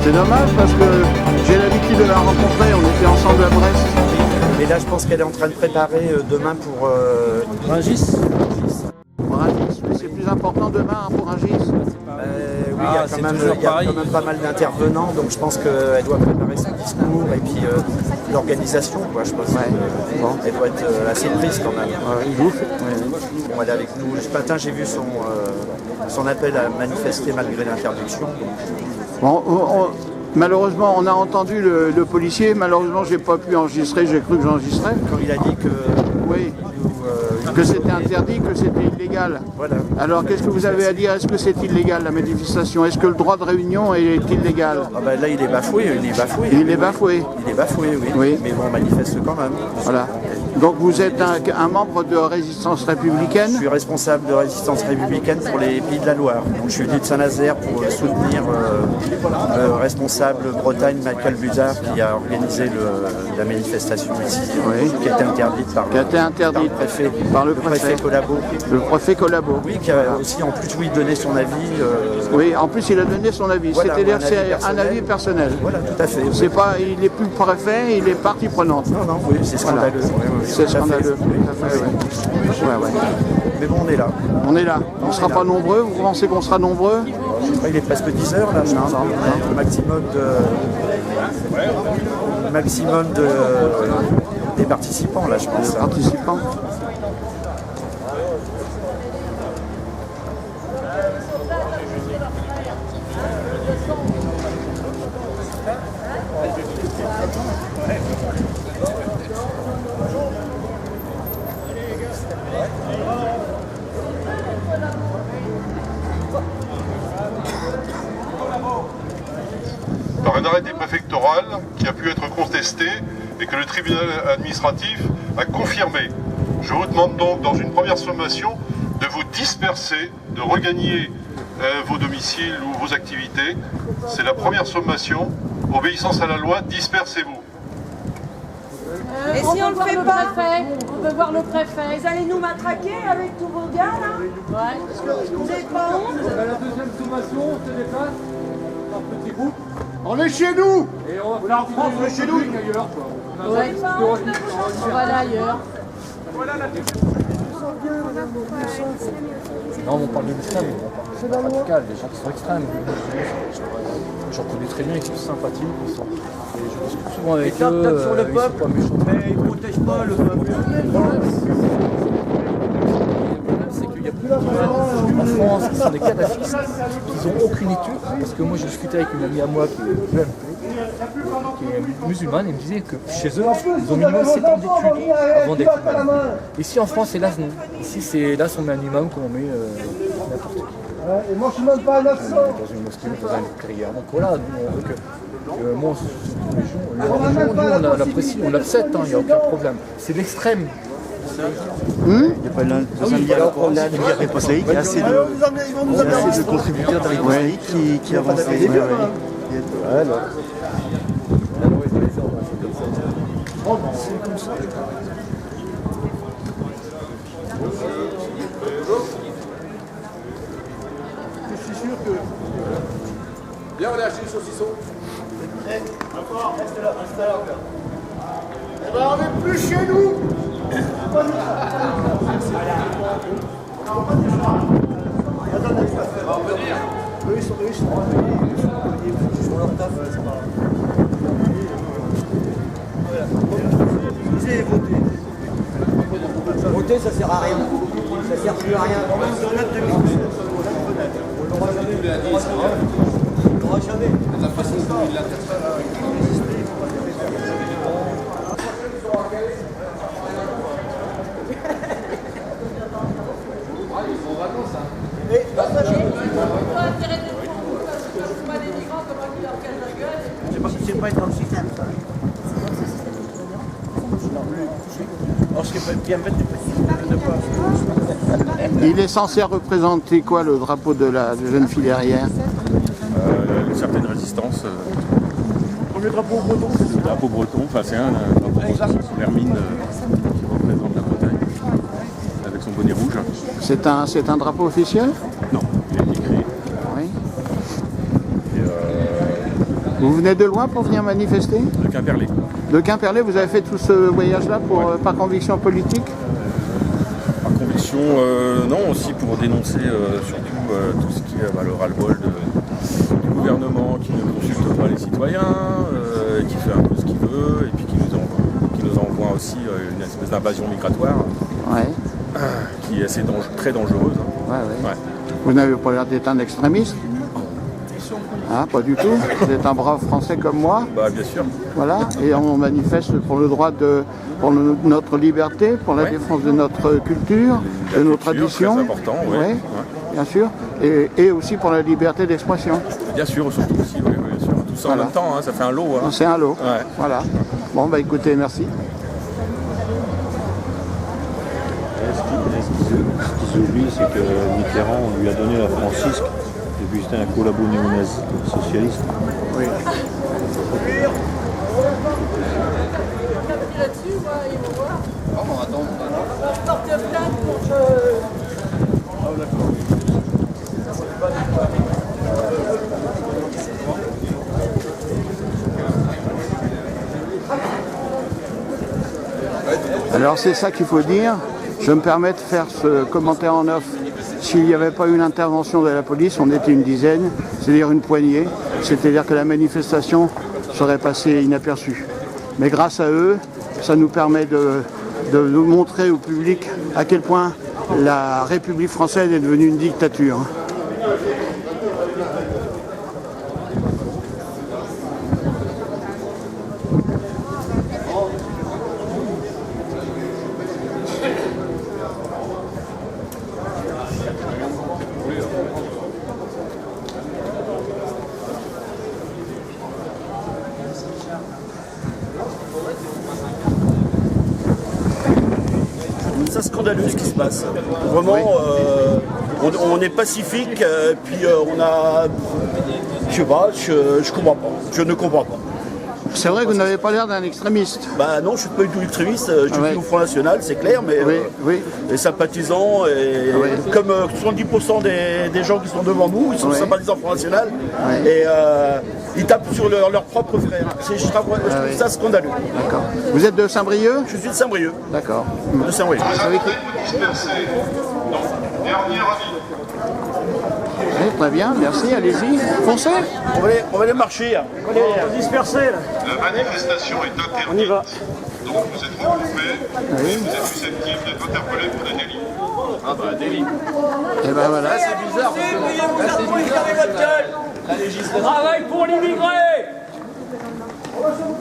C'est dommage parce que j'ai l'habitude de la rencontrer, on était ensemble à Brest. Mais là, je pense qu'elle est en train de préparer demain pour Rungis. Pour Rungis, mais c'est plus important demain pour Rungis. Oui, il y a quand même pas mal d'intervenants, donc je pense qu'elle doit préparer son discours et puis l'organisation, quoi. Je pense qu'elle doit être assez prise quand même. Bon, elle est avec nous. Ce matin, j'ai vu son appel à manifester malgré l'interdiction. Bon, malheureusement, on a entendu le policier. Malheureusement, j'ai pas pu enregistrer. J'ai cru que j'enregistrais. Quand il a dit que... Oui. Que c'était interdit, que c'était illégal. Voilà. Alors, qu'est-ce que vous avez à dire? Est-ce que c'est illégal, la manifestation? Est-ce que le droit de réunion est illégal? Là, il est bafoué. Il est bafoué. Il est bafoué, oui. Mais bon, on manifeste quand même. Voilà. Donc, vous êtes un membre de Résistance républicaine? Je suis responsable de Résistance républicaine pour les Pays de la Loire. Donc, je suis venu de Saint-Nazaire pour soutenir le responsable Bretagne, Michael Buzard, qui a organisé la manifestation ici, qui a été interdite par le préfet. Par le préfet Collabo. Le préfet Collabo. Oui, qui a aussi en plus donné son avis. Oui, en plus il a donné son avis. Voilà, c'est-à-dire que c'est un avis personnel. Voilà, tout à fait. C'est pas, il n'est plus préfet, il est partie prenante. Non, oui, c'est scandaleux. Voilà. C'est scandaleux. Mais bon, on est là. On est là. On ne sera pas nombreux. Vous pensez qu'on sera nombreux? Je sais pas, il est presque 10 heures là. Non. Le maximum des participants là, je pense. Des participants. Par un arrêté préfectoral qui a pu être contesté et que le tribunal administratif a confirmé. Je vous demande donc dans une première sommation de vous disperser, de regagner vos domiciles ou vos activités. C'est la première sommation. Obéissance à la loi, dispersez-vous. Et si on le fait pas, on veut voir le préfet. vous allez nous matraquer avec tous vos gars là? Vous n'avez pas honte? La deuxième sommation, on se déplace par petits groupes. On est chez nous. Et on va en France, on est chez nous. Ailleurs, quoi. On va aller ailleurs. Non, on parle de l'extrême, on parle de radical, des gens qui sont extrêmes. J'en connais très bien, ils sont sympathiques, ils sont... Et je discute souvent avec eux, tape sur le ils peuple, sont pas méchants. mais ils ne protègent pas le peuple. Le problème, c'est qu'il y a beaucoup de gens en France qui sont des cadafistes, qui n'ont aucune étude, parce que moi j'ai discuté avec une amie à moi qui est musulmane, et me disait que chez eux, ils ont minimum 7 ans d'études avant d'être imam. Ici en France, hélas non. Ici, c'est hélas, on met un imam comme on met n'importe qui. Et moi je ne suis même pas à 900. Dans une mosquée, dans une prière. Donc voilà, nous, on veut que moi, on l'apprécie, on l'accepte, il n'y a aucun problème. C'est l'extrême. Il n'y a pas de guerre républicaine, il y a assez de contributeurs de la qui avancent. Je suis sûr que... Viens, on est acheté le saucisson. Reste là, reste là. Eh ben, on n'est plus chez nous. Eux, ils sont leur taf. Vous avez voté. Voter, ça sert à rien. Ça sert plus à rien. On l'aura jamais. On l'aura jamais. La façon dont il l'interprète. C'est pas être dans le système, ça. Alors, ce qui est bien bête de pas. Il est censé représenter quoi, le drapeau de la jeune fille derrière? Une certaine résistance. Le drapeau breton. Le drapeau breton, enfin c'est un drapeau Hermine qui représente la Bretagne avec son bonnet rouge. C'est un drapeau officiel? Non, il a été créé. Oui. Vous venez de loin pour venir manifester? De Quimperlé. De Quimperlé, vous avez fait tout ce voyage-là par conviction politique? Par conviction, non, aussi pour dénoncer surtout tout ce qui est le ras-le-bol du gouvernement qui ne consulte pas les citoyens, qui fait un peu ce qu'il veut et puis qui nous envoie aussi une espèce d'invasion migratoire qui est assez très dangereuse. Ouais. Vous n'avez pas l'air d'être un extrémiste? Ah, pas du tout. Vous êtes un brave Français comme moi. Bah, bien sûr. Voilà, et on manifeste pour le droit pour notre liberté, pour la défense de notre culture, de nos traditions. C'est important, ouais. Bien sûr. Et aussi pour la liberté d'expression. Bien sûr, surtout aussi, oui, bien sûr. Tout ça en même temps, ça fait un lot. C'est un lot. Voilà. Bon, bah écoutez, merci. Ce qu'ils oublient, c'est que Mitterrand, on lui a donné la Francisque, et puis c'était un collabo néo-nazi socialiste. Oui. Alors c'est ça qu'il faut dire. Je me permets de faire ce commentaire en off. S'il n'y avait pas eu l'intervention de la police, on était une dizaine, c'est-à-dire une poignée. C'est-à-dire que la manifestation serait passée inaperçue. Mais grâce à eux, ça nous permet de nous montrer au public à quel point la République française est devenue une dictature. C'est scandaleux ce qui se passe. Vraiment, on est pacifique, puis on a... Je sais pas, je comprends pas. Je ne comprends pas. C'est vrai que vous n'avez pas l'air d'un extrémiste. Bah non, je suis pas du tout extrémiste, je suis au Front National, c'est clair, mais les sympathisants, comme 70% des gens qui sont devant nous, ils sont sympathisants au Front National, et ils tapent sur leurs propres frères. Je trouve ça scandaleux. D'accord. Vous êtes de Saint-Brieuc? Je suis de Saint-Brieuc. D'accord. De Saint-Brieuc. Dernier avis. Oui, très bien, merci, allez-y, foncez. On va aller marcher. On va aller disperser. La manifestation est interdite. On y va. Donc vous êtes regroupés et vous êtes susceptibles d'être interpellés pour des délits. Ah bah délit. Et ben voilà. Là c'est bizarre. La législation. Travaille pour l'immigré.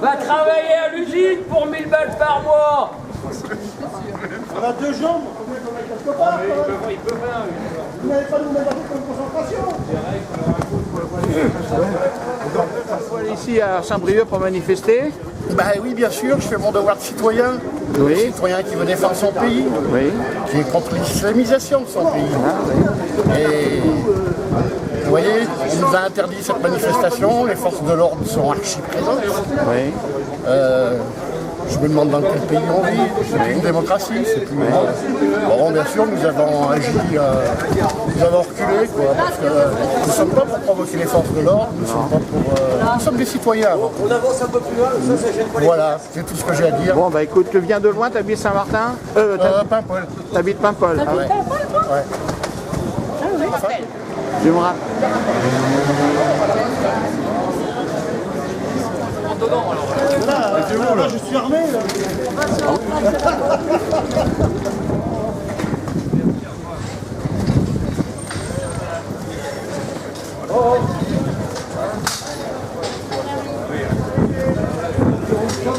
Va travailler à l'usine pour 1000 balles par mois. On a 2 jambes. Il peut rien. Vous n'allez pas nous mettre dans une concentration. Il faut aller ici à Saint-Brieuc pour manifester. Bah oui, bien sûr, je fais mon devoir de citoyen. Oui. Citoyen qui veut défendre son pays, qui est contre l'islamisation de son pays. Et vous voyez, il nous a interdit cette manifestation, les forces de l'ordre sont archi présentes. Je me demande dans quel pays on vit, c'est plus une démocratie, c'est plus... Bon, bien sûr, nous avons agi, nous avons reculé, quoi, parce que nous ne sommes pas pour provoquer les forces de l'ordre, nous sommes pas pour... nous sommes des citoyens avant. On avance un peu plus loin, ça gêne pas les... Voilà, c'est tout ce que j'ai à dire. Bon, bah écoute, tu viens de loin, t'habites Saint-Martin Paimpol. T'habites Paimpol. Ah ouais. Tu me rappelles. Là, je suis armé là.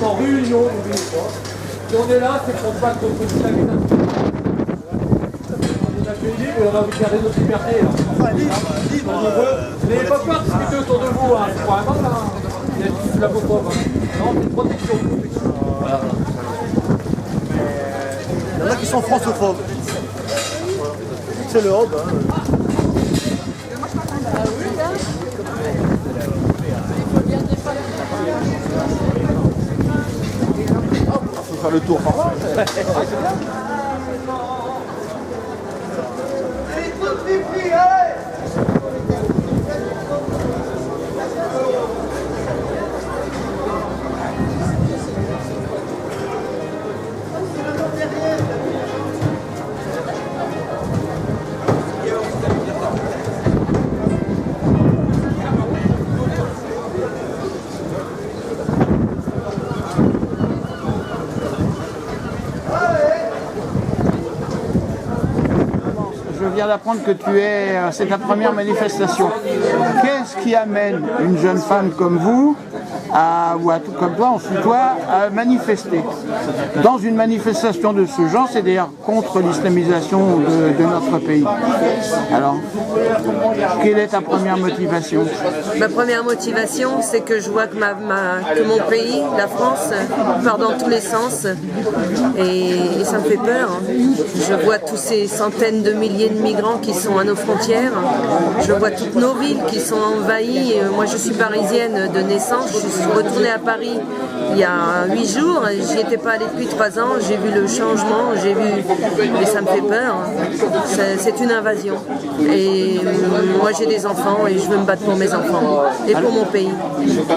En réunion, si on est là, c'est pour pas contre l'islamisation. On a payé, mais on a envie de garder notre liberté. Vous n'avez pas peur de discuter autour de vous, hein. C'est pas un mal, hein. Il y a la pauvre. Non, c'est une protection. Voilà. Il y en a qui sont francophobes. C'est l'Europe. Hein. Faut faire le tour parfois. viens d'apprendre que c'est ta première manifestation. Qu'est-ce qui amène une jeune femme comme vous, ou à tout comme toi, ensuite toi, à manifester? Dans une manifestation de ce genre, c'est d'ailleurs contre l'islamisation de notre pays. Alors, quelle est ta première motivation? Ma première motivation, c'est que je vois que mon pays, la France, part dans tous les sens et ça me fait peur. Je vois tous ces centaines de milliers de migrants qui sont à nos frontières. Je vois toutes nos villes qui sont envahies. Moi, je suis parisienne de naissance. Je suis retournée à Paris il y a 8 jours. J'y étais pas allée depuis 3 ans. J'ai vu le changement. Et ça me fait peur. C'est une invasion. Et moi, j'ai des enfants et je veux me battre pour mes enfants et pour mon pays.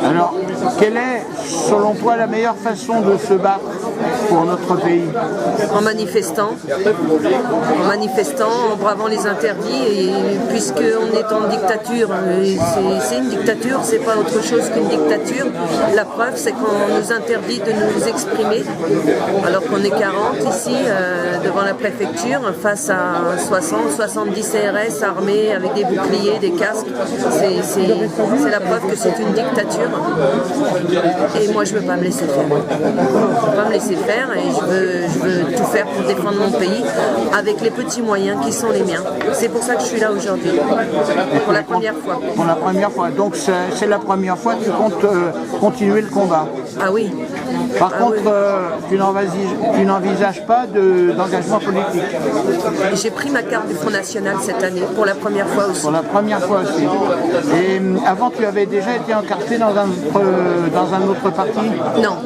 Alors, quelle est, selon toi, la meilleure façon de se battre pour notre pays? En manifestant, en bravant les interdits, et puisqu'on est en dictature, c'est une dictature, c'est pas autre chose qu'une dictature. La preuve, c'est qu'on nous interdit de nous exprimer, alors qu'on est 40 ici, devant la préfecture, face à 60, 70 CRS armés avec des boucliers, des casques. C'est la preuve que c'est une dictature. Et moi, je ne veux pas me laisser faire. Je ne veux pas me laisser faire et je veux tout faire pour défendre mon pays avec les petits moyens qui sont les miens. C'est pour ça que je suis là aujourd'hui, pour la première fois. Pour la première fois, donc c'est la première fois que tu comptes continuer le combat. Ah oui. Par contre, oui. Tu n'envisages pas d'engagement politique? J'ai pris ma carte du Front National cette année, pour la première fois aussi. Pour la première fois aussi. Et avant, tu avais déjà été encarté dans un autre parti? Non,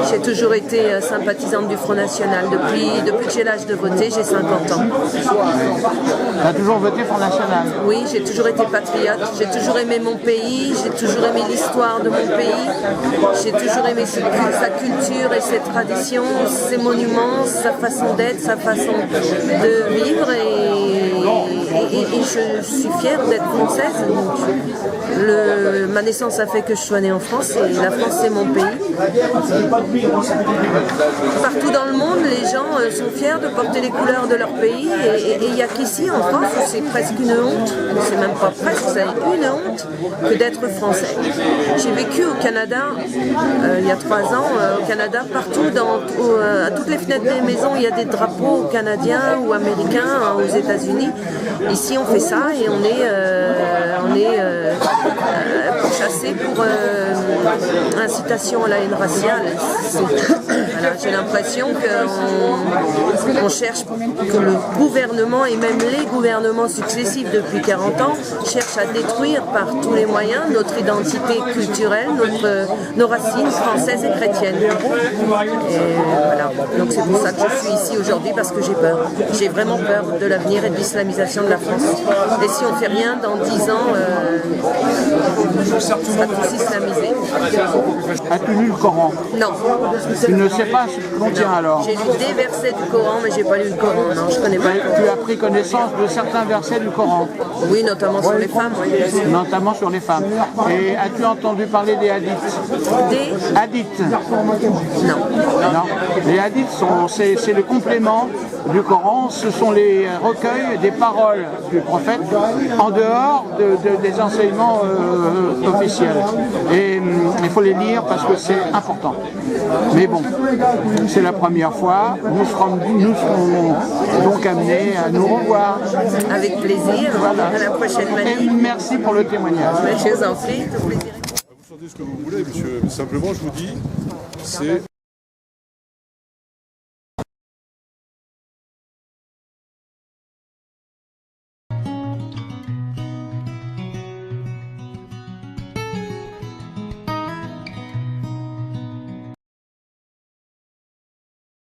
j'ai toujours été sympathisante du Front National. Depuis que j'ai l'âge de voter, j'ai 50 ans. Tu as toujours voté Front National? Oui, j'ai toujours été patriote. J'ai toujours aimé mon pays, j'ai toujours aimé l'histoire de mon pays. J'ai toujours aimé sa culture et ses traditions, ses monuments, sa façon d'être, sa façon de vivre. Et je suis fière d'être française. Ma naissance a fait que je sois née en France et la France c'est mon pays. Partout dans le monde, les gens sont fiers de porter les couleurs de leur pays et il n'y a qu'ici en France où c'est presque une honte, c'est même pas presque, c'est une honte que d'être français. J'ai vécu au Canada il y a 3 ans, au Canada, partout, à toutes les fenêtres des maisons, il y a des drapeaux canadiens ou américains aux États-Unis. Ici on fait ça et on est pourchassé pour incitation à la haine raciale. Voilà, j'ai l'impression qu'on cherche, que le gouvernement et même les gouvernements successifs depuis 40 ans cherchent à détruire par tous les moyens notre identité culturelle, nos racines françaises et chrétiennes. Et voilà, donc c'est pour ça que je suis ici aujourd'hui, parce que j'ai peur. J'ai vraiment peur de l'avenir et de l'islamisation de la France. Et si on ne fait rien, dans 10 ans, on sera tous islamisés. As-tu lu le Coran? Non. Tu ne sais pas ce qu'il contient alors? J'ai lu des versets du Coran, mais j'ai pas lu le Coran, non, je connais pas. Tu as pris connaissance de certains versets du Coran? Oui, notamment sur les femmes. Oui. Notamment sur les femmes. Et as-tu entendu parler des hadiths? Des hadiths? Non. Non. Les hadiths, c'est le complément du Coran, ce sont les recueils des paroles du prophète en dehors des enseignements officiels. Et il faut les lire parce que c'est important. Mais bon, c'est la première fois. Nous serons donc amenés à nous revoir. Avec plaisir. Voilà. À la prochaine manif. Et merci pour le témoignage. Je vous en prie, tout plaisir. Vous chantez ce que vous voulez, monsieur. Simplement, je vous dis, c'est...